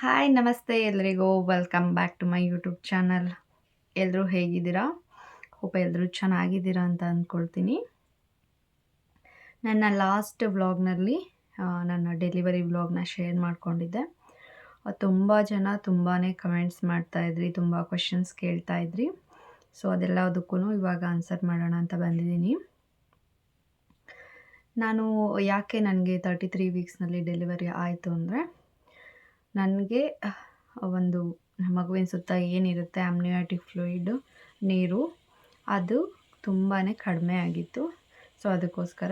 Hi ನಮಸ್ತೆ ಎಲ್ರಿಗೂ welcome back to my YouTube channel. ಎಲ್ಲರೂ ಹೇಗಿದ್ದೀರಾ? ಹೋಪ್ ಎಲ್ಲರೂ ಚೆನ್ನಾಗಿದ್ದೀರಾ ಅಂತ ಅಂದ್ಕೊಳ್ತೀನಿ. ನನ್ನ ಲಾಸ್ಟ್ ವ್ಲಾಗ್ನಲ್ಲಿ ನನ್ನ ಡೆಲಿವರಿ ವ್ಲಾಗ್ನ ಶೇರ್ ಮಾಡ್ಕೊಂಡಿದ್ದೆ. ತುಂಬ ಜನ ತುಂಬಾ ಕಮೆಂಟ್ಸ್ ಮಾಡ್ತಾಯಿದ್ರಿ, ತುಂಬ ಕ್ವೆಶನ್ಸ್ ಕೇಳ್ತಾಯಿದ್ರಿ. ಸೊ ಅದೆಲ್ಲದಕ್ಕೂ ಇವಾಗ ಆನ್ಸರ್ ಮಾಡೋಣ ಅಂತ ಬಂದಿದ್ದೀನಿ. ನಾನು ಯಾಕೆ ನನಗೆ 33 ವೀಕ್ಸ್ನಲ್ಲಿ ಡೆಲಿವರಿ ಆಯಿತು ಅಂದರೆ, ನನಗೆ ಒಂದು ಮಗುವಿನ ಸುತ್ತ ಏನಿರುತ್ತೆ ಆಮ್ನಿಯಾಟಿಕ್ ಫ್ಲೂಯಿಡ್ ನೀರು ಅದು ತುಂಬಾ ಕಡಿಮೆ ಆಗಿತ್ತು. ಸೊ ಅದಕ್ಕೋಸ್ಕರ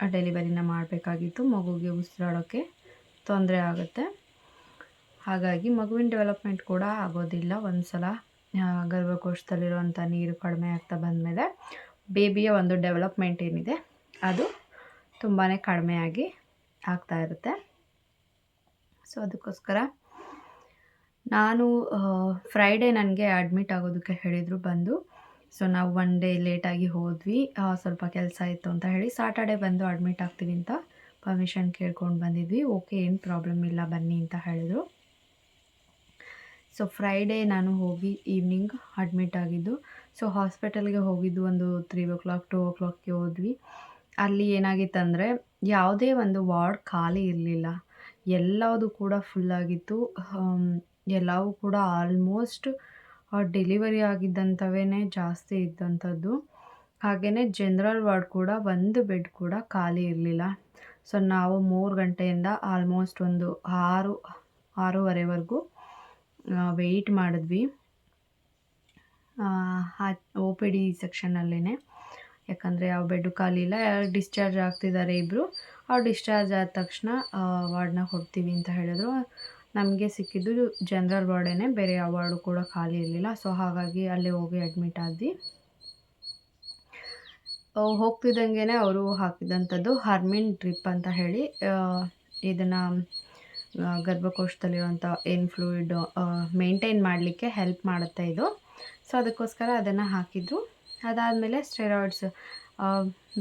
ಡೆಲಿವರಿನ ಮಾಡಬೇಕಾಗಿತ್ತು. ಮಗುಗೆ ಉಸಿರಾಡೋಕ್ಕೆ ತೊಂದರೆ ಆಗುತ್ತೆ. ಹಾಗಾಗಿ ಮಗುವಿನ ಡೆವಲಪ್ಮೆಂಟ್ ಕೂಡ ಆಗೋದಿಲ್ಲ. ಒಂದು ಸಲ ಗರ್ಭಕೋಶದಲ್ಲಿರುವಂಥ ನೀರು ಕಡಿಮೆ ಆಗ್ತಾ ಬಂದಮೇಲೆ ಬೇಬಿಯ ಒಂದು ಡೆವಲಪ್ಮೆಂಟ್ ಏನಿದೆ ಅದು ತುಂಬಾ ಕಡಿಮೆಯಾಗಿ ಆಗ್ತಾ ಇರುತ್ತೆ. ಸೊ ಅದಕ್ಕೋಸ್ಕರ ನಾನು ಫ್ರೈಡೇ ನನಗೆ ಅಡ್ಮಿಟ್ ಆಗೋದಕ್ಕೆ ಹೇಳಿದರು ಬಂದು. ಸೊ ನಾವು ಒನ್ ಡೇ ಲೇಟಾಗಿ ಹೋದ್ವಿ, ಸ್ವಲ್ಪ ಕೆಲಸ ಇತ್ತು ಅಂತ ಹೇಳಿ. ಸಾಟರ್ಡೆ ಬಂದು ಅಡ್ಮಿಟ್ ಆಗ್ತೀವಿ ಅಂತ ಪರ್ಮಿಷನ್ ಕೇಳ್ಕೊಂಡು ಬಂದಿದ್ವಿ. ಓಕೆ, ಏನು ಪ್ರಾಬ್ಲಮ್ ಇಲ್ಲ ಬನ್ನಿ ಅಂತ ಹೇಳಿದರು. ಸೊ ಫ್ರೈಡೇ ನಾನು ಹೋಗಿ ಈವ್ನಿಂಗ್ ಅಡ್ಮಿಟ್ ಆಗಿದ್ದು. ಸೊ ಹಾಸ್ಪಿಟಲ್ಗೆ ಹೋಗಿದ್ದು ಒಂದು 3 o'clock 2 o'clockಗೆ ಹೋದ್ವಿ. ಅಲ್ಲಿ ಏನಾಗಿತ್ತಂದರೆ ಯಾವುದೇ ಒಂದು ವಾರ್ಡ್ ಖಾಲಿ ಇರಲಿಲ್ಲ, ಎಲ್ಲವುದು ಕೂಡ ಫುಲ್ಲಾಗಿತ್ತು. ಎಲ್ಲವೂ ಕೂಡ ಆಲ್ಮೋಸ್ಟ್ ಡೆಲಿವರಿ ಆಗಿದ್ದಂಥವೇ ಜಾಸ್ತಿ ಇದ್ದಂಥದ್ದು. ಹಾಗೆಯೇ ಜನರಲ್ ವಾರ್ಡ್ ಕೂಡ ಒಂದು ಬೆಡ್ ಕೂಡ ಖಾಲಿ ಇರಲಿಲ್ಲ. ಸೊ ನಾವು 3 ಗಂಟೆಯಿಂದ ಆಲ್ಮೋಸ್ಟ್ ಒಂದು 6-6:30ವರೆಗೂ ವೆಯ್ಟ್ ಮಾಡಿದ್ವಿ OPD ಸೆಕ್ಷನಲ್ಲೇ. ಯಾಕಂದರೆ ಯಾವ ಬೆಡ್ಡು ಖಾಲಿ ಇಲ್ಲ, ಯಾರು ಡಿಸ್ಚಾರ್ಜ್ ಆಗ್ತಿದ್ದಾರೆ ಇಬ್ಬರು. ಅವ್ರು ಡಿಸ್ಚಾರ್ಜ್ ಆದ ತಕ್ಷಣ ವಾರ್ಡ್ನ ಕೊಡ್ತೀವಿ ಅಂತ ಹೇಳಿದ್ರು. ನಮಗೆ ಸಿಕ್ಕಿದ್ದು ಜನರಲ್ ವಾರ್ಡೇ, ಬೇರೆ ಯಾವ ವಾರ್ಡು ಕೂಡ ಖಾಲಿ ಇರಲಿಲ್ಲ. ಸೊ ಹಾಗಾಗಿ ಅಲ್ಲಿ ಹೋಗಿ ಅಡ್ಮಿಟ್ ಆದ್ವಿ. ಹೋಗ್ತಿದ್ದಂಗೆ ಅವರು ಹಾಕಿದಂಥದ್ದು ಹರ್ಮಿನ್ ಡ್ರಿಪ್ ಅಂತ ಹೇಳಿ, ಇದನ್ನು ಗರ್ಭಕೋಶದಲ್ಲಿರುವಂಥ ಏನು ಫ್ಲೂಯಿಡ್ ಮೇಂಟೈನ್ ಮಾಡಲಿಕ್ಕೆ ಹೆಲ್ಪ್ ಮಾಡುತ್ತೆ ಇದು. ಸೊ ಅದಕ್ಕೋಸ್ಕರ ಅದನ್ನು ಹಾಕಿದ್ರು. ಅದಾದಮೇಲೆ ಸ್ಟೆರಾಯ್ಡ್ಸ್,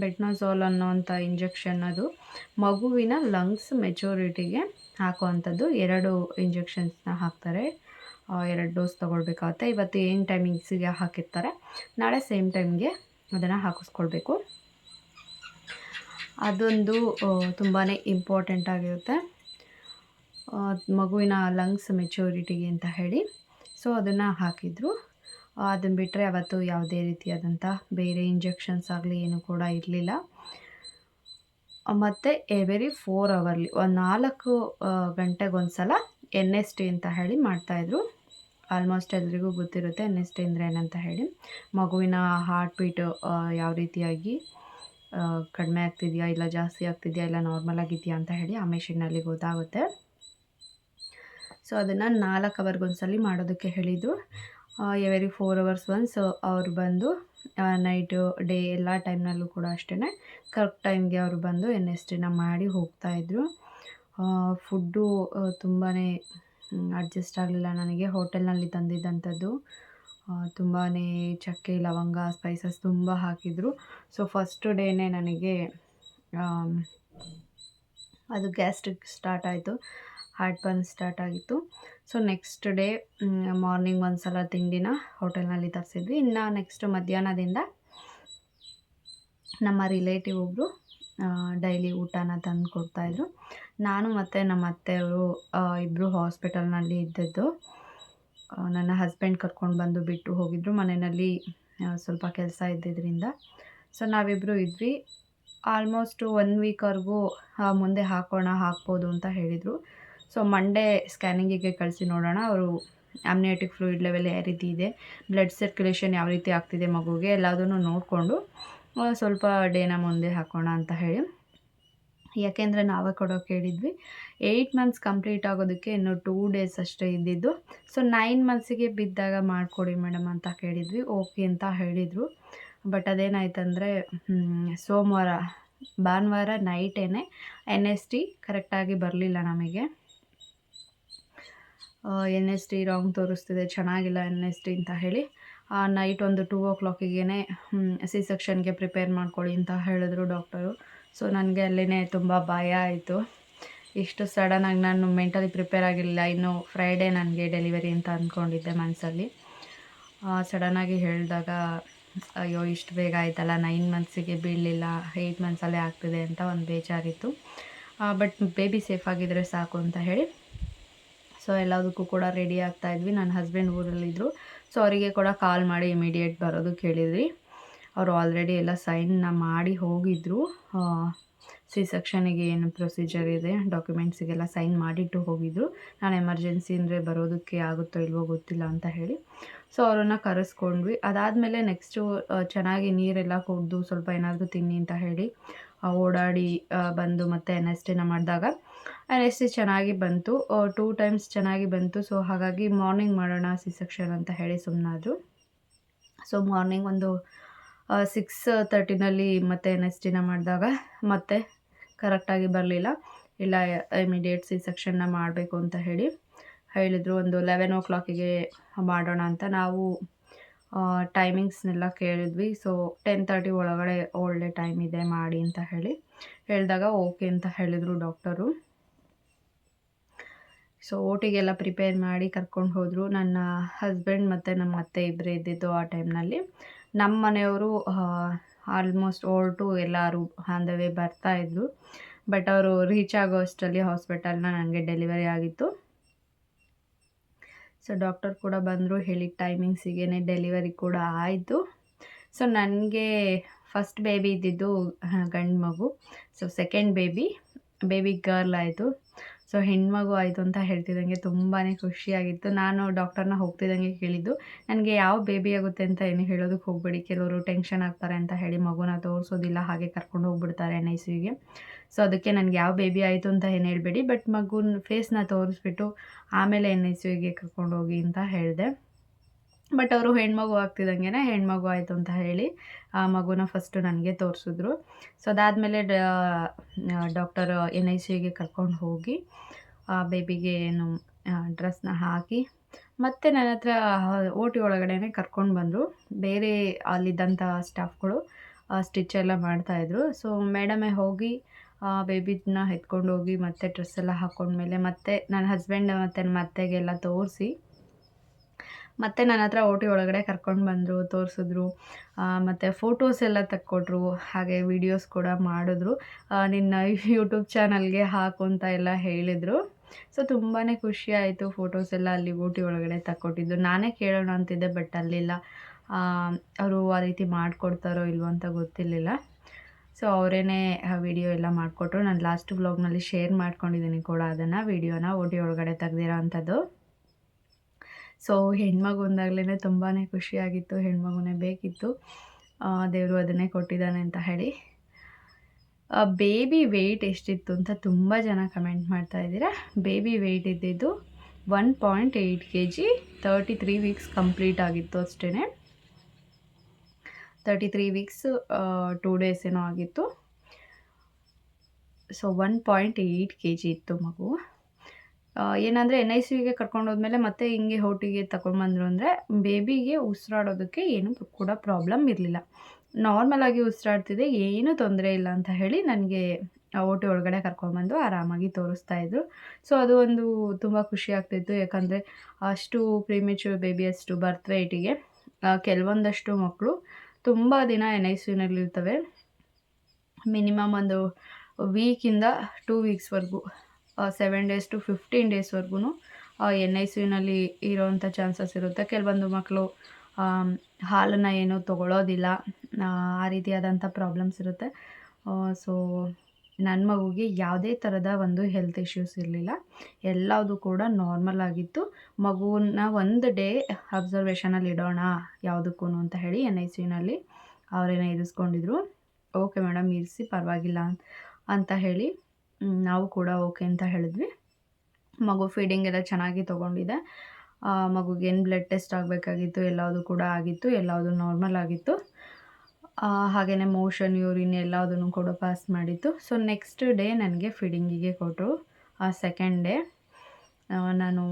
ಬೆಟ್ನೋಝೋಲ್ ಅನ್ನೋವಂಥ ಇಂಜೆಕ್ಷನ್, ಅದು ಮಗುವಿನ ಲಂಗ್ಸ್ ಮೆಚೂರಿಟಿಗೆ ಹಾಕುವಂಥದ್ದು. 2 ಇಂಜೆಕ್ಷನ್ಸ್ನ ಹಾಕ್ತಾರೆ, 2 ಡೋಸ್ ತೊಗೊಳ್ಬೇಕಾಗುತ್ತೆ. ಇವತ್ತು ಏನು ಟೈಮಿಂಗ್ಸಿಗೆ ಹಾಕಿರ್ತಾರೆ, ನಾಳೆ ಸೇಮ್ ಟೈಮ್ಗೆ ಅದನ್ನು ಹಾಕಿಸ್ಕೊಳ್ಬೇಕು. ಅದೊಂದು ತುಂಬಾ ಇಂಪಾರ್ಟೆಂಟ್ ಆಗಿರುತ್ತೆ ಮಗುವಿನ ಲಂಗ್ಸ್ ಮೆಚೂರಿಟಿಗೆ ಅಂತ ಹೇಳಿ. ಸೊ ಅದನ್ನು ಹಾಕಿದರು. ಅದನ್ನು ಬಿಟ್ಟರೆ ಅವತ್ತು ಯಾವುದೇ ರೀತಿಯಾದಂಥ ಬೇರೆ ಇಂಜೆಕ್ಷನ್ಸ್ ಆಗಲಿ ಏನೂ ಕೂಡ ಇರಲಿಲ್ಲ. ಮತ್ತು ಎವ್ರಿ 4 ಅವರ್ಲಿ ಒಂದು 4 ಗಂಟೆಗೊಂದು ಸಲ NST ಅಂತ ಹೇಳಿ ಮಾಡ್ತಾಯಿದ್ರು. ಆಲ್ಮೋಸ್ಟ್ ಎಲ್ರಿಗೂ ಗೊತ್ತಿರುತ್ತೆ NST ಅಂದರೆ ಏನಂತ ಹೇಳಿ. ಮಗುವಿನ ಹಾರ್ಟ್ ಬೀಟು ಯಾವ ರೀತಿಯಾಗಿ ಕಡಿಮೆ ಆಗ್ತಿದೆಯಾ, ಇಲ್ಲ ಜಾಸ್ತಿ ಆಗ್ತಿದೆಯಾ, ಇಲ್ಲ ನಾರ್ಮಲ್ ಆಗಿದೆಯಾ ಅಂತ ಹೇಳಿ ಆ ಮೆಷಿನಲ್ಲಿ ಗೊತ್ತಾಗುತ್ತೆ. ಸೊ ಅದನ್ನು 4 ಅವರ್ಗೊಂದ್ಸಲಿ ಮಾಡೋದಕ್ಕೆ ಹೇಳಿದರು. ಎವ್ರಿ 4 ಅವರ್ಸ್ ಒನ್ಸ್ ಅವರು ಬಂದು ನೈಟು ಡೇ ಎಲ್ಲ ಟೈಮ್ನಲ್ಲೂ ಕೂಡ ಅಷ್ಟೇ ಕರೆಕ್ಟ್ ಟೈಮ್ಗೆ ಅವರು ಬಂದು NSTನ ಮಾಡಿ ಹೋಗ್ತಾಯಿದ್ರು. ಫುಡ್ಡು ತುಂಬಾ ಅಡ್ಜಸ್ಟ್ ಆಗಲಿಲ್ಲ ನನಗೆ. ಹೋಟೆಲ್ನಲ್ಲಿ ತಂದಿದ್ದಂಥದ್ದು ತುಂಬಾ ಚಕ್ಕೆ ಲವಂಗ ಸ್ಪೈಸಸ್ ತುಂಬ ಹಾಕಿದರು. ಸೊ ಫಸ್ಟ್ ಡೇನೇ ನನಗೆ ಅದು ಗ್ಯಾಸ್ಟ್ರಿಕ್ ಸ್ಟಾರ್ಟ್ ಆಯಿತು, ಹಾರ್ಟ್ ಬರ್ನ್ ಸ್ಟಾರ್ಟ್ ಆಗಿತ್ತು. ಸೊ ನೆಕ್ಸ್ಟ್ ಡೇ ಮಾರ್ನಿಂಗ್ ಒಂದು ಸಲ ತಿಂಡಿನ ಹೋಟೆಲ್ನಲ್ಲಿ ತರಿಸಿದ್ವಿ. ಇನ್ನು ನೆಕ್ಸ್ಟ್ ಮಧ್ಯಾಹ್ನದಿಂದ ನಮ್ಮ ರಿಲೇಟಿವ್ ಒಬ್ಬರು ಡೈಲಿ ಊಟನ ತಂದು ಕೊಡ್ತಾಯಿದ್ರು. ನಾನು ಮತ್ತು ನಮ್ಮ ಅತ್ತೆಯವರು ಇಬ್ಬರು ಹಾಸ್ಪಿಟಲ್ನಲ್ಲಿ ಇದ್ದದ್ದು. ನನ್ನ ಹಸ್ಬೆಂಡ್ ಕರ್ಕೊಂಡು ಬಂದು ಬಿಟ್ಟು ಹೋಗಿದ್ದರು. ಮನೆಯಲ್ಲಿ ಸ್ವಲ್ಪ ಕೆಲಸ ಇದ್ದಿದ್ದರಿಂದ ಸೊ ನಾವಿಬ್ಬರು ಇದ್ವಿ. ಆಲ್ಮೋಸ್ಟ್ 1 ವೀಕ್ವರೆಗೂ ಮುಂದೆ ಹಾಕ್ಬೋದು ಅಂತ ಹೇಳಿದರು. ಸೊ ಮಂಡೇ ಸ್ಕ್ಯಾನಿಂಗಿಗೆ ಕಳಿಸಿ ನೋಡೋಣ, ಅವರು ಆಮ್ನಿಯಾಟಿಕ್ ಫ್ಲೂಯಿಡ್ ಲೆವೆಲ್ ಯಾವ ರೀತಿ ಇದೆ, ಬ್ಲಡ್ ಸರ್ಕ್ಯುಲೇಷನ್ ಯಾವ ರೀತಿ ಆಗ್ತಿದೆ ಮಗುಗೆ, ಎಲ್ಲದನ್ನು ನೋಡಿಕೊಂಡು ಸ್ವಲ್ಪ ಡೇನ ಮುಂದೆ ಹಾಕೋಣ ಅಂತ ಹೇಳಿ. ಯಾಕೆಂದರೆ ನಾವೇ ಕೊಡೋಕೆ ಹೇಳಿದ್ವಿ. 8 ಮಂತ್ಸ್ ಕಂಪ್ಲೀಟ್ ಆಗೋದಕ್ಕೆ ಇನ್ನು 2 ಡೇಸ್ ಅಷ್ಟೇ ಇದ್ದಿದ್ದು. ಸೊ 9 ಮಂತ್ಸಿಗೆ ಬಿದ್ದಾಗ ಮಾಡಿಕೊಡಿ ಮೇಡಮ್ ಅಂತ ಕೇಳಿದ್ವಿ. ಓಕೆ ಅಂತ ಹೇಳಿದರು. ಬಟ್ ಅದೇನಾಯ್ತಂದರೆ ಭಾನುವಾರ ನೈಟೇ NST ಕರೆಕ್ಟಾಗಿ ಬರಲಿಲ್ಲ ನಮಗೆ. NST ರಾಂಗ್ ತೋರಿಸ್ತಿದೆ, ಚೆನ್ನಾಗಿಲ್ಲ NST ಅಂತ ಹೇಳಿ ನೈಟ್ ಒಂದು 2 o'clockಗೆ ಸಿ ಸೆಕ್ಷನ್ಗೆ ಪ್ರಿಪೇರ್ ಮಾಡ್ಕೊಳ್ಳಿ ಅಂತ ಹೇಳಿದ್ರು ಡಾಕ್ಟರು. ಸೊ ನನಗೆ ಅಲ್ಲೇ ತುಂಬ ಭಯ ಆಯಿತು. ಇಷ್ಟು ಸಡನ್ನಾಗಿ ನಾನು ಮೆಂಟಲಿ ಪ್ರಿಪೇರ್ ಆಗಿರಲಿಲ್ಲ. ಇನ್ನು ಫ್ರೈಡೇ ನನಗೆ ಡೆಲಿವರಿ ಅಂತ ಅಂದ್ಕೊಂಡಿದ್ದೆ ಮನಸ್ಸಲ್ಲಿ. ಸಡನ್ನಾಗಿ ಹೇಳಿದಾಗ ಅಯ್ಯೋ ಇಷ್ಟು ಬೇಗ ಆಯ್ತಲ್ಲ, 9 ಮಂತ್ಸಿಗೆ ಬೀಳಲಿಲ್ಲ, 8 ಮಂತ್ಸಲ್ಲೇ ಆಗ್ತಿದೆ ಅಂತ ಒಂದು ಬೇಜಾರಿತ್ತು. ಬಟ್ ಬೇಬಿ ಸೇಫಾಗಿದ್ದರೆ ಸಾಕು ಅಂತ ಹೇಳಿ ಸೊ ಎಲ್ಲದಕ್ಕೂ ಕೂಡ ರೆಡಿ ಆಗ್ತಾಯಿದ್ವಿ. ನನ್ನ ಹಸ್ಬೆಂಡ್ ಊರಲ್ಲಿದ್ದರು. ಸೊ ಅವರಿಗೆ ಕೂಡ ಕಾಲ್ ಮಾಡಿ ಇಮಿಡಿಯೇಟ್ ಬರೋದಕ್ಕೆ ಹೇಳಿದ್ವಿ. ಅವರು ಆಲ್ರೆಡಿ ಎಲ್ಲ ಸೈನ್ನ ಮಾಡಿ ಹೋಗಿದ್ದರು. ಸಿ ಸೆಕ್ಷನಿಗೆ ಏನು ಪ್ರೊಸೀಜರ್ ಇದೆ ಡಾಕ್ಯುಮೆಂಟ್ಸಿಗೆಲ್ಲ ಸೈನ್ ಮಾಡಿಟ್ಟು ಹೋಗಿದ್ದರು. ನಾನು ಎಮರ್ಜೆನ್ಸಿ ಅಂದರೆ ಬರೋದಕ್ಕೆ ಆಗುತ್ತೋ ಇಲ್ವೋ ಗೊತ್ತಿಲ್ಲ ಅಂತ ಹೇಳಿ ಸೊ ಅವರನ್ನು ಕರೆಸ್ಕೊಂಡ್ವಿ. ಅದಾದಮೇಲೆ ನೆಕ್ಸ್ಟು ಚೆನ್ನಾಗಿ ನೀರೆಲ್ಲ ಕುಡಿದು ಸ್ವಲ್ಪ ಏನಾದರೂ ತಿನ್ನಿ ಅಂತ ಹೇಳಿ ಓಡಾಡಿ ಬಂದು ಮತ್ತೆ NSTನ ಮಾಡಿದಾಗ NST ಚೆನ್ನಾಗಿ ಬಂತು. 2 ಟೈಮ್ಸ್ ಚೆನ್ನಾಗಿ ಬಂತು. ಸೊ ಹಾಗಾಗಿ ಮಾರ್ನಿಂಗ್ ಮಾಡೋಣ ಸಿ ಸೆಕ್ಷನ್ ಅಂತ ಹೇಳಿ ಸುಮ್ಮನಾದ್ರು. ಸೊ ಮಾರ್ನಿಂಗ್ ಒಂದು 6:30ನಲ್ಲಿ ಮತ್ತೆ NSTನ ಮಾಡಿದಾಗ ಮತ್ತೆ ಕರೆಕ್ಟಾಗಿ ಬರಲಿಲ್ಲ. ಇಲ್ಲ ಇಮಿಡಿಯೇಟ್ ಸಿ ಸೆಕ್ಷನ್ನ ಮಾಡಬೇಕು ಅಂತ ಹೇಳಿದರು. ಒಂದು 11 ಓ ಕ್ಲಾಕಿಗೆ ಮಾಡೋಣ ಅಂತ ನಾವು ಟೈಮಿಂಗ್ಸ್ನೆಲ್ಲ ಕೇಳಿದ್ವಿ. ಸೊ 10:30 ಒಳಗಡೆ ಒಳ್ಳೆ ಟೈಮ್ ಇದೆ ಮಾಡಿ ಅಂತ ಹೇಳಿದಾಗ ಓಕೆ ಅಂತ ಹೇಳಿದರು ಡಾಕ್ಟರು. ಸೊ ಓಟಿಗೆಲ್ಲ ಪ್ರಿಪೇರ್ ಮಾಡಿ ಕರ್ಕೊಂಡು ಹೋದರು. ನನ್ನ ಹಸ್ಬೆಂಡ್ ಮತ್ತು ನಮ್ಮ ಅತ್ತೆ ಇಬ್ಬರೇ ಇದ್ದಿದ್ದು ಆ ಟೈಮ್ನಲ್ಲಿ. ನಮ್ಮ ಮನೆಯವರು ಆಲ್ಮೋಸ್ಟ್ ಹೊರಟು ಎಲ್ಲರೂ ಆನ್ ದ ವೇ ಬರ್ತಾಯಿದ್ರು. ಬಟ್ ಅವರು ರೀಚ್ ಆಗೋ ಅಷ್ಟರಲ್ಲಿ ಹಾಸ್ಪಿಟಲ್ನ ನನಗೆ ಡೆಲಿವರಿ ಆಗಿತ್ತು. ಸೊ ಡಾಕ್ಟರ್ ಕೂಡ ಬಂದರು, ಹೇಳಿದ ಟೈಮಿಂಗ್ಸಿಗೆ ಡೆಲಿವರಿ ಕೂಡ ಆಯಿತು. ಸೊ ನನಗೆ ಫಸ್ಟ್ ಬೇಬಿ ಇದ್ದಿದ್ದು ಗಂಡು ಮಗು. ಸೊ ಸೆಕೆಂಡ್ ಬೇಬಿ ಗರ್ಲ್ ಆಯಿತು. ಸೊ ಹೆಣ್ಮಗು ಆಯಿತು ಅಂತ ಹೇಳ್ತಿದ್ದಂಗೆ ತುಂಬಾ ಖುಷಿಯಾಗಿತ್ತು. ನಾನು ಡಾಕ್ಟರ್ನ ಹೋಗ್ತಿದ್ದಂಗೆ ಕೇಳಿದ್ದು, ನನಗೆ ಯಾವ ಬೇಬಿ ಆಗುತ್ತೆ ಅಂತ ಏನು ಹೇಳೋದಕ್ಕೆ ಹೋಗಬೇಡಿ, ಕೆಲವರು ಟೆನ್ಷನ್ ಆಗ್ತಾರೆ ಅಂತ ಹೇಳಿ ಮಗುನ ತೋರಿಸೋದಿಲ್ಲ, ಹಾಗೆ ಕರ್ಕೊಂಡು ಹೋಗ್ಬಿಡ್ತಾರೆ NICUಗೆ. ಸೊ ಅದಕ್ಕೆ ನನಗೆ ಯಾವ ಬೇಬಿ ಆಯಿತು ಅಂತ ಏನು ಹೇಳಬೇಡಿ, ಬಟ್ ಮಗುನ ಫೇಸ್ನ ತೋರಿಸ್ಬಿಟ್ಟು ಆಮೇಲೆ NICUಗೆ ಕರ್ಕೊಂಡೋಗಿ ಅಂತ ಹೇಳಿದೆ. ಬಟ್ ಅವರು ಹೆಣ್ಮಗು ಆಗ್ತಿದ್ದಂಗೆ ಹೆಣ್ಮಗು ಆಯಿತು ಅಂತ ಹೇಳಿ ಆ ಮಗುನ ಫಸ್ಟು ನನಗೆ ತೋರಿಸಿದ್ರು. ಸೊ ಅದಾದಮೇಲೆ ಡಾಕ್ಟರ್ NICUಗೆ ಕರ್ಕೊಂಡು ಹೋಗಿ ಬೇಬಿಗೆ ಏನು ಡ್ರೆಸ್ನ ಹಾಕಿ ಮತ್ತು ನನ್ನ ಹತ್ರ OT ಒಳಗಡೆ ಕರ್ಕೊಂಡು ಬಂದರು. ಬೇರೆ ಅಲ್ಲಿದ್ದಂಥ ಸ್ಟಾಫ್ಗಳು ಸ್ಟಿಚ್ ಎಲ್ಲ ಮಾಡ್ತಾಯಿದ್ರು. ಸೊ ಮೇಡಮೇ ಹೋಗಿ ಬೇಬಿನ ಎತ್ಕೊಂಡು ಹೋಗಿ ಮತ್ತೆ ಡ್ರೆಸ್ ಎಲ್ಲ ಹಾಕ್ಕೊಂಡ್ಮೇಲೆ ಮತ್ತೆ ನನ್ನ ಹಸ್ಬೆಂಡ್ ಮತ್ತು ನಮ್ಮ ಅತ್ತೆಗೆಲ್ಲ ತೋರಿಸಿ ಮತ್ತು ನನ್ನ ಹತ್ರ OT ಒಳಗಡೆ ಕರ್ಕೊಂಡು ಬಂದರು, ತೋರಿಸಿದ್ರು. ಮತ್ತು ಫೋಟೋಸ್ ಎಲ್ಲ ತೆಕ್ಕೊಟ್ರು, ಹಾಗೆ ವೀಡಿಯೋಸ್ ಕೂಡ ಮಾಡಿದ್ರು. ನಿನ್ನ ಯೂಟ್ಯೂಬ್ ಚಾನಲ್ಗೆ ಹಾಕು ಅಂತ ಎಲ್ಲ ಹೇಳಿದರು. ಸೊ ತುಂಬಾ ಖುಷಿ ಆಯಿತು. ಫೋಟೋಸ್ ಎಲ್ಲ ಅಲ್ಲಿ OT ಒಳಗಡೆ ತಕ್ಕೊಟ್ಟಿದ್ದು. ನಾನೇ ಕೇಳೋಣ ಅಂತಿದ್ದೆ, ಬಟ್ ಅಲ್ಲಿಲ್ಲ, ಅವರು ಆ ರೀತಿ ಮಾಡಿಕೊಡ್ತಾರೋ ಇಲ್ವೋ ಅಂತ ಗೊತ್ತಿರಲಿಲ್ಲ. ಸೊ ಅವರೇನೆ ವಿಡಿಯೋ ಎಲ್ಲ ಮಾಡಿಕೊಟ್ರು. ನಾನು ಲಾಸ್ಟ್ ವ್ಲಾಗ್ನಲ್ಲಿ ಶೇರ್ ಮಾಡ್ಕೊಂಡಿದ್ದೀನಿ ಕೂಡ ಅದನ್ನು, ವಿಡಿಯೋನ OT ಒಳಗಡೆ ತೆಗ್ದಿರೋ ಅಂಥದ್ದು. ಸೊ ಹೆಣ್ಮಗು ಅಂದಾಗಲೇ ತುಂಬಾ ಖುಷಿಯಾಗಿತ್ತು. ಹೆಣ್ಮಗುನೇ ಬೇಕಿತ್ತು, ದೇವರು ಅದನ್ನೇ ಕೊಟ್ಟಿದ್ದಾನೆ ಅಂತ ಹೇಳಿ. ಬೇಬಿ ವೆಯ್ಟ್ ಎಷ್ಟಿತ್ತು ಅಂತ ತುಂಬ ಜನ ಕಮೆಂಟ್ ಮಾಡ್ತಾ ಇದ್ದೀರಾ. ಬೇಬಿ ವೆಯ್ಟ್ ಇದ್ದಿದ್ದು 1.8 kg, 33 ವೀಕ್ಸ್ ಕಂಪ್ಲೀಟ್ ಆಗಿತ್ತು ಅಷ್ಟೇ. 33 ವೀಕ್ಸ್ 2 ಡೇಸ್ ಏನೋ ಆಗಿತ್ತು. ಸೊ 1.8 kg ಇತ್ತು ಮಗು. ಏನಂದರೆ NICUಗೆ ಕರ್ಕೊಂಡು ಹೋದ್ಮೇಲೆ ಮತ್ತೆ ಹಿಂಗೆ OTಗೆ ತಗೊಂಡ್ಬಂದರು ಅಂದರೆ ಬೇಬಿಗೆ ಉಸಿರಾಡೋದಕ್ಕೆ ಏನೂ ಕೂಡ ಪ್ರಾಬ್ಲಮ್ ಇರಲಿಲ್ಲ. ನಾರ್ಮಲಾಗಿ ಉಸಿರಾಡ್ತಿದೆ, ಏನೂ ತೊಂದರೆ ಇಲ್ಲ ಅಂತ ಹೇಳಿ ನನಗೆ OT ಒಳಗಡೆ ಕರ್ಕೊಂಡ್ಬಂದು ಆರಾಮಾಗಿ ತೋರಿಸ್ತಾಯಿದ್ರು. ಸೊ ಅದು ಒಂದು ತುಂಬ ಖುಷಿ ಆಗ್ತಿತ್ತು. ಯಾಕಂದರೆ ಅಷ್ಟು ಪ್ರೀಮೆಚ್ಯೂರ್ ಬೇಬಿ, ಅಷ್ಟು ಬರ್ತ್ ವೆಯ್ಟಿಗೆ ಕೆಲವೊಂದಷ್ಟು ಮಕ್ಕಳು ತುಂಬ ದಿನ NICUನಲ್ಲಿರ್ತವೆ. ಮಿನಿಮಮ್ ಒಂದು ವೀಕಿಂದ 2 ವೀಕ್ಸ್ವರೆಗೂ, 7 days to 15 ಡೇಸ್ವರೆಗೂ NICUನಲ್ಲಿ ಇರೋವಂಥ ಚಾನ್ಸಸ್ ಇರುತ್ತೆ. ಕೆಲವೊಂದು ಮಕ್ಕಳು ಹಾಲನ್ನು ಏನೂ ತೊಗೊಳ್ಳೋದಿಲ್ಲ, ಆ ರೀತಿಯಾದಂಥ ಪ್ರಾಬ್ಲಮ್ಸ್ ಇರುತ್ತೆ. ಸೊ ನನ್ನ ಮಗುಗೆ ಯಾವುದೇ ಥರದ ಒಂದು ಹೆಲ್ತ್ ಇಶ್ಯೂಸ್ ಇರಲಿಲ್ಲ, ಎಲ್ಲದೂ ಕೂಡ ನಾರ್ಮಲ್ ಆಗಿತ್ತು. ಮಗುನ ಒಂದು ಡೇ ಅಬ್ಸರ್ವೇಷನಲ್ಲಿ ಇಡೋಣ ಯಾವುದಕ್ಕೂ ಅಂತ ಹೇಳಿ NICUನಲ್ಲಿ ಅವರೇನೋ ಇರಿಸ್ಕೊಂಡಿದ್ರು. ಓಕೆ ಮೇಡಮ್ ಇರಿಸಿ, ಪರವಾಗಿಲ್ಲ ಅಂತ ಹೇಳಿ ನಾವು ಕೂಡ ಓಕೆ ಅಂತ ಹೇಳಿದ್ವಿ. ಮಗು ಫೀಡಿಂಗ್ ಎಲ್ಲ ಚೆನ್ನಾಗಿ ತೊಗೊಂಡಿದೆ. ಮಗುಗೇನು ಬ್ಲಡ್ ಟೆಸ್ಟ್ ಆಗಬೇಕಾಗಿತ್ತು ಎಲ್ಲದೂ ಕೂಡ ಆಗಿತ್ತು, ಎಲ್ಲದೂ ನಾರ್ಮಲ್ ಆಗಿತ್ತು. ಹಾಗೆಯೇ ಮೋಷನ್, ಯೂರಿನ್ ಎಲ್ಲದನ್ನು ಕೂಡ ಪಾಸ್ ಮಾಡಿತ್ತು. ಸೊ ನೆಕ್ಸ್ಟ್ ಡೇ ನನಗೆ ಫೀಡಿಂಗಿಗೆ ಕೊಟ್ಟರು. ಸೆಕೆಂಡ್ ಡೇ ನಾನು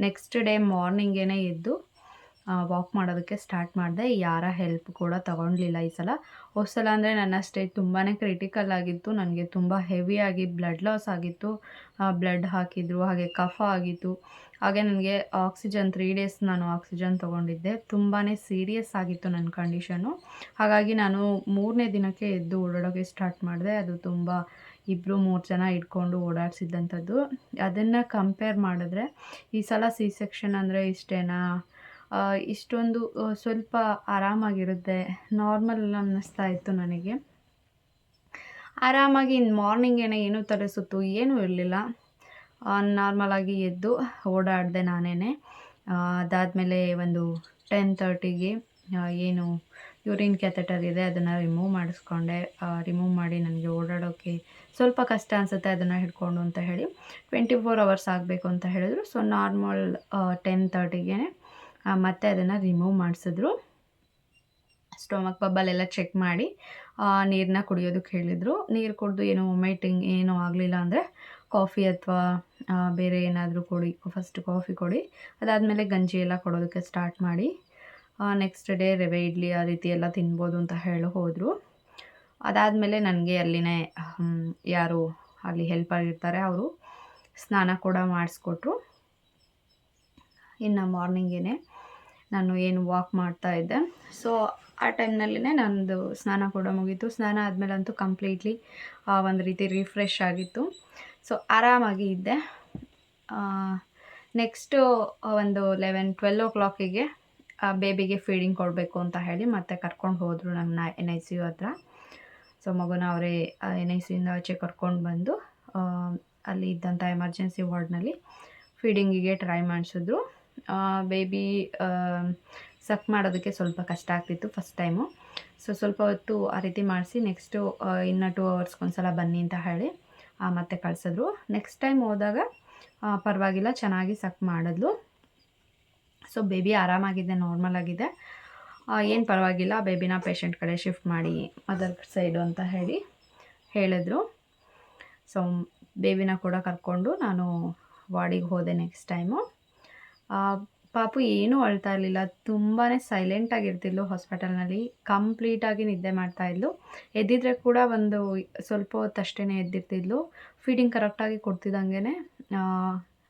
ನೆಕ್ಸ್ಟ್ ಡೇ ಮಾರ್ನಿಂಗೇ ಎದ್ದು ವಾಕ್ ಮಾಡೋದಕ್ಕೆ ಸ್ಟಾರ್ಟ್ ಮಾಡಿದೆ. ಯಾರ ಹೆಲ್ಪ್ ಕೂಡ ತಗೊಳ್ಲಿಲ್ಲ ಈ ಸಲ. ಹೋದ ಸಲ ಅಂದರೆ ನನ್ನ ಸ್ಟೇಜ್ ತುಂಬಾ ಕ್ರಿಟಿಕಲ್ ಆಗಿತ್ತು. ನನಗೆ ತುಂಬ ಹೆವಿಯಾಗಿ ಬ್ಲಡ್ ಲಾಸ್ ಆಗಿತ್ತು. ಬ್ಲಡ್ ಹಾಕಿದ್ರು, ಹಾಗೆ ಕಫ ಆಗಿತ್ತು. ಹಾಗೆ ನನಗೆ ಆಕ್ಸಿಜನ್ 3 ಡೇಸ್ ನಾನು ಆಕ್ಸಿಜನ್ ತೊಗೊಂಡಿದ್ದೆ. ತುಂಬಾ ಸೀರಿಯಸ್ ಆಗಿತ್ತು ನನ್ನ ಕಂಡೀಷನು. ಹಾಗಾಗಿ ನಾನು 3ನೇ ದಿನಕ್ಕೆ ಎದ್ದು ಓಡಾಡೋಕ್ಕೆ ಸ್ಟಾರ್ಟ್ ಮಾಡಿದೆ. ಅದು ತುಂಬ 2-3 ಜನ ಇಟ್ಕೊಂಡು ಓಡಾಡಿಸಿದ್ದಂಥದ್ದು. ಅದನ್ನು ಕಂಪೇರ್ ಮಾಡಿದ್ರೆ ಈ ಸಲ ಸಿ ಸೆಕ್ಷನ್ ಅಂದರೆ ಇಷ್ಟೇನಾ, ಇಷ್ಟೊಂದು ಸ್ವಲ್ಪ ಆರಾಮಾಗಿರುತ್ತೆ, ನಾರ್ಮಲ್ ಅನ್ನಿಸ್ತಾ ಇತ್ತು ನನಗೆ. ಆರಾಮಾಗಿ ಮಾರ್ನಿಂಗೇನೆ ಏನೂ ತಲೆ ಸುತ್ತು ಏನೂ ಇರಲಿಲ್ಲ. ನಾರ್ಮಲಾಗಿ ಎದ್ದು ಓಡಾಡಿದೆ ನಾನೇ. ಅದಾದಮೇಲೆ ಒಂದು 10:30ಗೆ ಏನು ಯೂರಿನ್ ಕ್ಯಾಥೆಟರ್ ಇದೆ ಅದನ್ನು ರಿಮೂವ್ ಮಾಡಿಸ್ಕೊಂಡೆ. ರಿಮೂವ್ ಮಾಡಿ ನನಗೆ ಓಡಾಡೋಕ್ಕೆ ಸ್ವಲ್ಪ ಕಷ್ಟ ಅನಿಸುತ್ತೆ ಅದನ್ನು ಹಿಡ್ಕೊಂಡು ಅಂತ ಹೇಳಿ 24 ಅವರ್ಸ್ ಆಗಬೇಕು ಅಂತ ಹೇಳಿದ್ರು. ಸೊ ನಾರ್ಮಲ್ 10:30ಗೆ ಮತ್ತೆ ಅದನ್ನು ರಿಮೂವ್ ಮಾಡಿಸಿದ್ರು. ಸ್ಟೊಮಕ್ ಬಬ್ಬಲೆಲ್ಲ ಚೆಕ್ ಮಾಡಿ ನೀರನ್ನ ಕುಡಿಯೋದಕ್ಕೆ ಹೇಳಿದರು. ನೀರು ಕುಡಿದು ಏನೋ ವಾಮಿಟಿಂಗ್ ಏನೂ ಆಗಲಿಲ್ಲ ಅಂದರೆ ಕಾಫಿ ಅಥವಾ ಬೇರೆ ಏನಾದರೂ ಕೊಡಿ, ಫಸ್ಟ್ ಕಾಫಿ ಕೊಡಿ, ಅದಾದಮೇಲೆ ಗಂಜಿ ಎಲ್ಲ ಕೊಡೋದಕ್ಕೆ ಸ್ಟಾರ್ಟ್ ಮಾಡಿ. ನೆಕ್ಸ್ಟ್ ಡೇ ರವೆ ಇಡ್ಲಿ ಆ ರೀತಿ ಎಲ್ಲ ತಿನ್ಬೋದು ಅಂತ ಹೇಳಿ ಹೋದರು. ಅದಾದಮೇಲೆ ನನಗೆ ಅಲ್ಲಿನೇ ಯಾರು ಅಲ್ಲಿ ಹೆಲ್ಪರ್ ಇರ್ತಾರೆ ಅವರು ಸ್ನಾನ ಕೂಡ ಮಾಡಿಸ್ಕೊಟ್ರು. ಇನ್ನು ಮಾರ್ನಿಂಗೇ ನಾನು ಏನು ವಾಕ್ ಮಾಡ್ತಾಯಿದ್ದೆ. ಸೊ ಆ ಟೈಮ್ನಲ್ಲೇ ನನ್ನದು ಸ್ನಾನ ಕೂಡ ಮುಗೀತು. ಸ್ನಾನ ಆದಮೇಲಂತೂ ಕಂಪ್ಲೀಟ್ಲಿ ಒಂದು ರೀತಿ ರಿಫ್ರೆಶ್ ಆಗಿತ್ತು. ಸೊ ಆರಾಮಾಗಿ ಇದ್ದೆ. ನೆಕ್ಸ್ಟು ಒಂದು 11-12 ಬೇಬಿಗೆ ಫೀಡಿಂಗ್ ಕೊಡಬೇಕು ಅಂತ ಹೇಳಿ ಮತ್ತೆ ಕರ್ಕೊಂಡು ಹೋದರು ನನ್ನ NICU ಹತ್ರ. ಸೊ ಮಗುನ ಅವರೇ NICUಯಿಂದ ಆಚೆ ಕರ್ಕೊಂಡು ಬಂದು ಅಲ್ಲಿ ಇದ್ದಂಥ ಎಮರ್ಜೆನ್ಸಿ ವಾರ್ಡ್ನಲ್ಲಿ ಫೀಡಿಂಗಿಗೆ ಟ್ರೈ ಮಾಡಿಸಿದ್ರು. ಬೇಬಿ ಸಕ್ ಮಾಡೋದಕ್ಕೆ ಸ್ವಲ್ಪ ಕಷ್ಟ ಆಗ್ತಿತ್ತು ಫಸ್ಟ್ ಟೈಮು. ಸೊ ಸ್ವಲ್ಪ ಹೊತ್ತು ಆ ರೀತಿ ಮಾಡಿಸಿ ನೆಕ್ಸ್ಟು ಇನ್ನು 2 ಅವರ್ಸ್ಗೊಂದ್ಸಲ ಬನ್ನಿ ಅಂತ ಹೇಳಿ ಮತ್ತೆ ಕಳಿಸಿದ್ರು. ನೆಕ್ಸ್ಟ್ ಟೈಮ್ ಹೋದಾಗ ಪರವಾಗಿಲ್ಲ, ಚೆನ್ನಾಗಿ ಸಕ್ ಮಾಡಿದ್ಲು. ಸೊ ಬೇಬಿ ಆರಾಮಾಗಿದೆ, ನಾರ್ಮಲ್ ಆಗಿದೆ, ಏನು ಪರವಾಗಿಲ್ಲ, ಬೇಬಿನ ಪೇಷಂಟ್ ಕಡೆ ಶಿಫ್ಟ್ ಮಾಡಿ ಅದರ್ ಸೈಡು ಅಂತ ಹೇಳಿ ಹೇಳಿದ್ರು. ಸೊ ಬೇಬಿನ ಕೂಡ ಕರ್ಕೊಂಡು ನಾನು ವಾರ್ಡಿಗೆ ಹೋದೆ ನೆಕ್ಸ್ಟ್ ಟೈಮು. ಪಾಪು ಏನೂ ಅಳ್ತಾ ಇರಲಿಲ್ಲ, ತುಂಬಾ ಸೈಲೆಂಟಾಗಿರ್ತಿದ್ಲು. ಹಾಸ್ಪಿಟಲ್ನಲ್ಲಿ ಕಂಪ್ಲೀಟಾಗಿ ನಿದ್ದೆ ಮಾಡ್ತಾಯಿದ್ಲು. ಎದ್ದಿದ್ರೆ ಕೂಡ ಒಂದು ಸ್ವಲ್ಪ ಹೊತ್ತಷ್ಟೇ ಎದ್ದಿರ್ತಿದ್ಲು. ಫೀಡಿಂಗ್ ಕರೆಕ್ಟಾಗಿ ಕೊಡ್ತಿದ್ದಂಗೆ,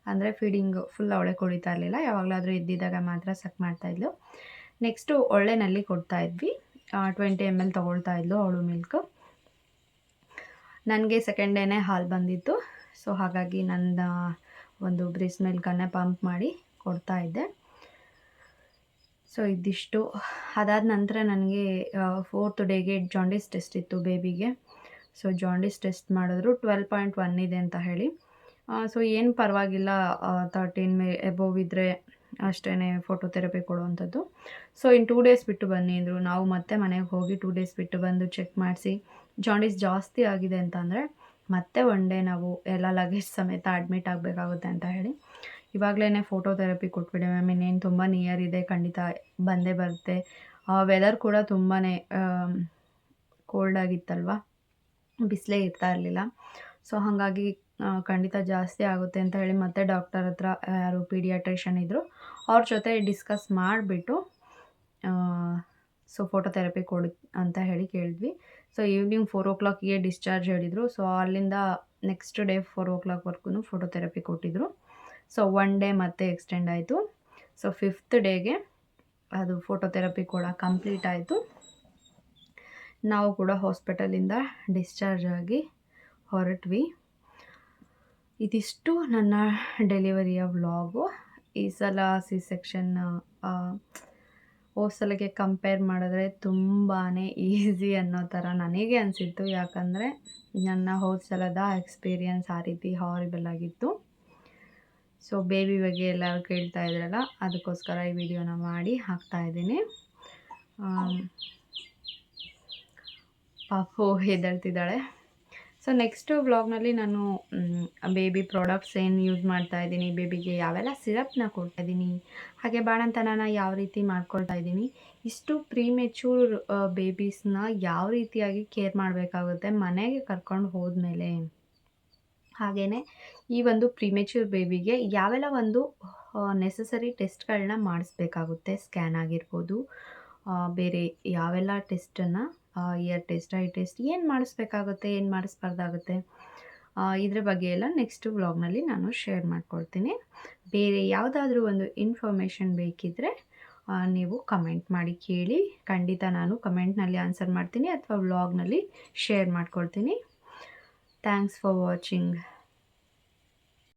ಅಂದರೆ ಫೀಡಿಂಗ್ ಫುಲ್ ಅವಳೇ ಕುಡಿತಾ ಇರಲಿಲ್ಲ, ಯಾವಾಗಲಾದರೂ ಎದ್ದಿದ್ದಾಗ ಮಾತ್ರ ಸಕ್ ಮಾಡ್ತಾಯಿದ್ಲು. ನೆಕ್ಸ್ಟು ಒಳ್ಳೆನಲ್ಲಿ ಕೊಡ್ತಾಯಿದ್ವಿ. 20 ml ತೊಗೊಳ್ತಾ ಇದ್ಲು ಅವಳು ಮಿಲ್ಕು. ನನಗೆ ಸೆಕೆಂಡ್ ಡೇನೇ ಹಾಲು ಬಂದಿತ್ತು. ಸೊ ಹಾಗಾಗಿ ನನ್ನ ಒಂದು ಬ್ರೆಸ್ಟ್ ಮಿಲ್ಕನ್ನೇ ಪಂಪ್ ಮಾಡಿ ಕೊಡ್ತಾಯಿದ್ದೆ. ಸೊ ಇದಿಷ್ಟು. ಅದಾದ ನಂತರ ನನಗೆ 4th ಡೇಗೆ ಜಾಂಡೀಸ್ ಟೆಸ್ಟ್ ಇತ್ತು ಬೇಬಿಗೆ. ಸೊ ಜಾಂಡೀಸ್ ಟೆಸ್ಟ್ ಮಾಡಿದ್ರು 12.1 ಇದೆ ಅಂತ ಹೇಳಿ. ಸೊ ಏನು ಪರವಾಗಿಲ್ಲ, 13 ಎಬೋವ್ ಇದ್ದರೆ ಅಷ್ಟೇ ಫೋಟೋಥೆರಪಿ ಕೊಡುವಂಥದ್ದು. ಸೊ ಇನ್ನು 2 ಡೇಸ್ ಬಿಟ್ಟು ಬನ್ನಿ ಅಂದರು. ನಾವು ಮತ್ತೆ ಮನೆಗೆ ಹೋಗಿ 2 ಡೇಸ್ ಬಿಟ್ಟು ಬಂದು ಚೆಕ್ ಮಾಡಿಸಿ ಜಾಂಡೀಸ್ ಜಾಸ್ತಿ ಆಗಿದೆ ಅಂತಂದರೆ ಮತ್ತೆ 1 ಡೇ ನಾವು ಎಲ್ಲ ಲಗೇಜ್ ಸಮೇತ ಅಡ್ಮಿಟ್ ಆಗಬೇಕಾಗುತ್ತೆ ಅಂತ ಹೇಳಿ ಇವಾಗಲೇ ಫೋಟೋಥೆರಪಿ ಕೊಟ್ಬಿಡಿ ಮ್ಯಾಮ್, ಇನ್ನೇನು ತುಂಬ ನಿಯರ್ ಇದೆ, ಖಂಡಿತ ಬಂದೇ ಬರುತ್ತೆ. ವೆದರ್ ಕೂಡ ತುಂಬಾ ಕೋಲ್ಡ್ ಆಗಿತ್ತಲ್ವ, ಬಿಸಿಲೇ ಇರ್ತಾ ಇರಲಿಲ್ಲ. ಸೊ ಹಾಗಾಗಿ ಖಂಡಿತ ಜಾಸ್ತಿ ಆಗುತ್ತೆ ಅಂತ ಹೇಳಿ ಮತ್ತೆ ಡಾಕ್ಟರ್ ಹತ್ರ, ಯಾರು ಪೀಡಿಯಾಟ್ರಿಷನ್ ಇದ್ದರು ಅವ್ರ ಜೊತೆ ಡಿಸ್ಕಸ್ ಮಾಡಿಬಿಟ್ಟು ಸೊ ಫೋಟೋಥೆರಪಿ ಕೊಡಿ ಅಂತ ಹೇಳಿ ಕೇಳಿದ್ವಿ. ಸೊ ಈವ್ನಿಂಗ್ 4 ಡಿಸ್ಚಾರ್ಜ್ ಹೇಳಿದರು. ಸೊ ಅಲ್ಲಿಂದ ನೆಕ್ಸ್ಟ್ ಡೇ 4 ಫೋಟೋಥೆರಪಿ ಕೊಟ್ಟಿದ್ದರು. ಸೊ 1 ಡೇ ಮತ್ತೆ ಎಕ್ಸ್ಟೆಂಡ್ ಆಯಿತು. ಸೊ 5th ಡೇಗೆ ಅದು ಫೋಟೋಥೆರಪಿ ಕೂಡ ಕಂಪ್ಲೀಟ್ ಆಯಿತು. ನಾವು ಕೂಡ ಹಾಸ್ಪಿಟಲಿಂದ ಡಿಸ್ಚಾರ್ಜ್ ಆಗಿ ಹೊರಟ್ವಿ. ಇದಿಷ್ಟು ನನ್ನ ಡೆಲಿವರಿಯ ವ್ಲಾಗು. ಈ ಸಲ ಸಿ ಸೆಕ್ಷನ್ ಹೋದ ಸಲಕ್ಕೆ ಕಂಪೇರ್ ಮಾಡಿದ್ರೆ ತುಂಬಾ ಈಸಿ ಅನ್ನೋ ಥರ ನನಗೆ ಅನಿಸಿತ್ತು. ಯಾಕಂದರೆ ನನ್ನ ಹೋದ ಸಲದ ಎಕ್ಸ್ಪೀರಿಯನ್ಸ್ ಆ ರೀತಿ ಹಾರಿಬಲ್ ಆಗಿತ್ತು. ಸೊ ಬೇಬಿ ಬಗ್ಗೆ ಎಲ್ಲರೂ ಕೇಳ್ತಾ ಇದ್ರಲ್ಲ, ಅದಕ್ಕೋಸ್ಕರ ಈ ವಿಡಿಯೋನ ಮಾಡಿ ಹಾಕ್ತಾಯಿದ್ದೀನಿ. ಪಾಪು ಹೆದರ್ತಿದ್ದಾಳೆ. ಸೊ ನೆಕ್ಸ್ಟು ವ್ಲಾಗ್ನಲ್ಲಿ ನಾನು ಬೇಬಿ ಪ್ರಾಡಕ್ಟ್ಸ್ ಏನು ಯೂಸ್ ಮಾಡ್ತಾಯಿದ್ದೀನಿ, ಬೇಬಿಗೆ ಯಾವೆಲ್ಲ ಸಿರಪ್ನ ಕೊಡ್ತಾಯಿದ್ದೀನಿ, ಹಾಗೆ ಬಾಣಂತನನ ಯಾವ ರೀತಿ ಮಾಡ್ಕೊಳ್ತಾ ಇದ್ದೀನಿ, ಇಷ್ಟು ಪ್ರೀಮೆಚ್ಯೂರ್ ಬೇಬೀಸ್ನ ಯಾವ ರೀತಿಯಾಗಿ ಕೇರ್ ಮಾಡಬೇಕಾಗುತ್ತೆ ಮನೆಗೆ ಕರ್ಕೊಂಡು ಹೋದ್ಮೇಲೆ, ಹಾಗೆಯೇ ಈ ಒಂದು ಪ್ರೀಮೆಚ್ಯೂರ್ ಬೇಬಿಗೆ ಯಾವೆಲ್ಲ ಒಂದು ನೆಸಸರಿ ಟೆಸ್ಟ್‌ಗಳನ್ನ ಮಾಡಿಸ್ಬೇಕಾಗುತ್ತೆ. ಸ್ಕ್ಯಾನ್ ಆಗಿರ್ಬೋದು, ಬೇರೆ ಯಾವೆಲ್ಲ ಟೆಸ್ಟನ್ನು ಇಯರ್ ಟೆಸ್ಟ್, ಐ ಟೆಸ್ಟ್ ಏನು ಮಾಡಿಸ್ಬೇಕಾಗುತ್ತೆ, ಏನು ಮಾಡಿಸ್ಬಾರ್ದಾಗುತ್ತೆ, ಇದ್ರ ಬಗ್ಗೆ ಎಲ್ಲ ನೆಕ್ಸ್ಟ್ ವ್ಲಾಗ್ನಲ್ಲಿ ನಾನು ಶೇರ್ ಮಾಡ್ಕೊಳ್ತೀನಿ. ಬೇರೆ ಯಾವುದಾದ್ರೂ ಒಂದು ಇನ್ಫಾರ್ಮೇಷನ್ ಬೇಕಿದ್ದರೆ ನೀವು ಕಮೆಂಟ್ ಮಾಡಿ ಕೇಳಿ. ಖಂಡಿತ ನಾನು ಕಮೆಂಟ್ನಲ್ಲಿ ಆನ್ಸರ್ ಮಾಡ್ತೀನಿ ಅಥವಾ ವ್ಲಾಗ್ನಲ್ಲಿ ಶೇರ್ ಮಾಡ್ಕೊಳ್ತೀನಿ. Thanks for watching.